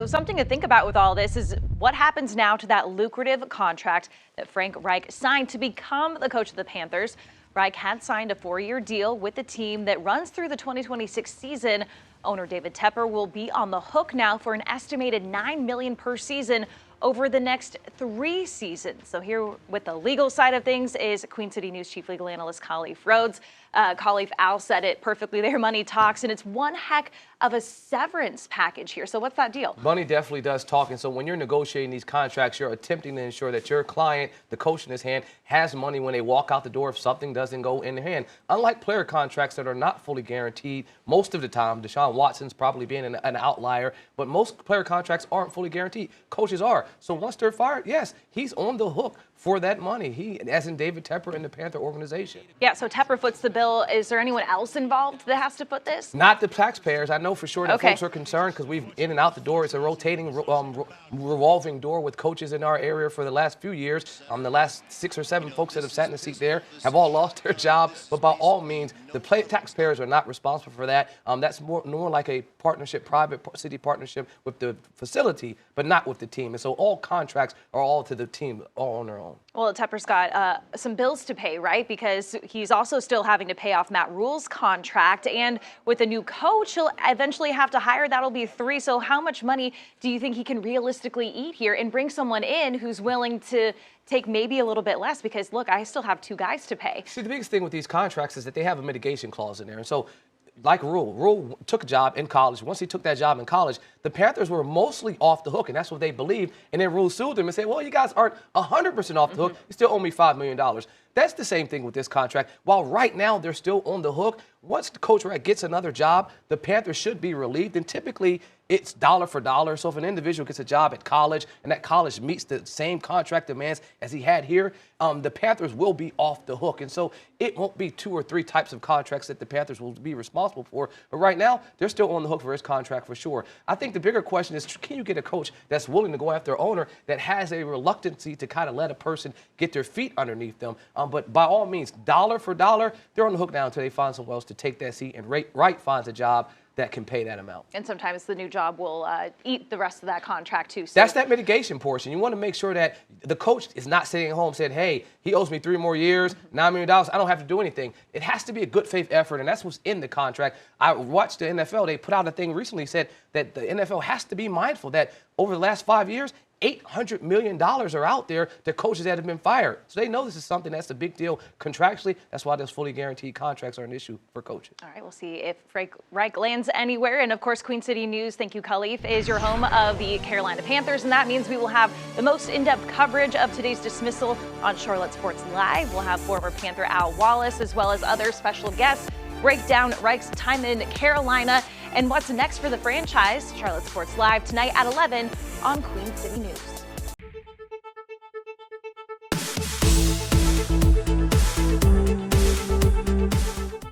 So something to think about with all this is what happens now to that lucrative contract that Frank Reich signed to become the coach of the Panthers. Reich had signed a 4-year deal with the team that runs through the 2026 season. Owner David Tepper will be on the hook now for an estimated $9 million per season over the next 3 seasons. So here with the legal side of things is Queen City News Chief Legal Analyst Khalif Rhodes. Khalif, Al said it perfectly there, money talks, and it's one heck of a severance package here. So what's that deal? Money definitely does talk, and so when you're negotiating these contracts, you're attempting to ensure that your client, the coach in his hand, has money when they walk out the door if something doesn't go in their hand. Unlike player contracts that are not fully guaranteed most of the time, Deshaun Watson's probably being an outlier, but most player contracts aren't fully guaranteed. Coaches are. So once they're fired, yes, he's on the hook for that money. He, as in David Tepper in the Panther organization. Yeah, so Tepper foots the bill. Is there anyone else involved that has to foot this? Not the taxpayers. I know for sure that folks are concerned because we've in and out the door. It's a rotating, revolving door with coaches in our area for the last few years. The last 6 or 7 folks that have sat in the seat there have all lost their job. But by all means, the taxpayers are not responsible for that. That's more like a partnership, private city partnership with the facility, but not with the team. And so all contracts are all to the team, all on their own. Well, Tepper's got some bills to pay, right? Because he's also still having to pay off Matt Rule's contract. And with a new coach, he'll eventually have to hire. That'll be 3. So how much money do you think he can realistically eat here and bring someone in who's willing to take maybe a little bit less? Because, look, I still have 2 guys to pay. See, the biggest thing with these contracts is that they have a mitigation clause in there. And so, like Rule took a job in college. Once he took that job in college, the Panthers were mostly off the hook, and that's what they believed. And then Rule sued them and said, well, you guys aren't 100% off the hook. You still owe me $5 million. That's the same thing with this contract. While right now they're still on the hook, once Coach Reich gets another job, the Panthers should be relieved. And typically, it's dollar for dollar. So if an individual gets a job at college and that college meets the same contract demands as he had here, the Panthers will be off the hook. And so it won't be 2 or 3 types of contracts that the Panthers will be responsible for. But right now, they're still on the hook for his contract for sure. I think the bigger question is, can you get a coach that's willing to go after an owner that has a reluctancy to kind of let a person get their feet underneath them? But by all means, dollar for dollar, they're on the hook now until they find someone else to take that seat, and Reich finds a job that can pay that amount. And sometimes the new job will eat the rest of that contract too. So that's that mitigation portion. You want to make sure that the coach is not sitting at home saying, hey, he owes me 3 more years, $9 million, I don't have to do anything. It has to be a good faith effort, and that's what's in the contract. I watched the NFL. They put out a thing recently said that the NFL has to be mindful that over the last 5 years, $800 million are out there to coaches that have been fired. So they know this is something that's a big deal contractually. That's why those fully guaranteed contracts are an issue for coaches. All right, we'll see if Frank Reich lands anywhere. And of course, Queen City News, thank you, Khalif, is your home of the Carolina Panthers. And that means we will have the most in-depth coverage of today's dismissal on Charlotte Sports Live. We'll have former Panther Al Wallace, as well as other special guests, break down Reich's time in Carolina and what's next for the franchise. Charlotte Sports Live tonight at 11 on Queen City News.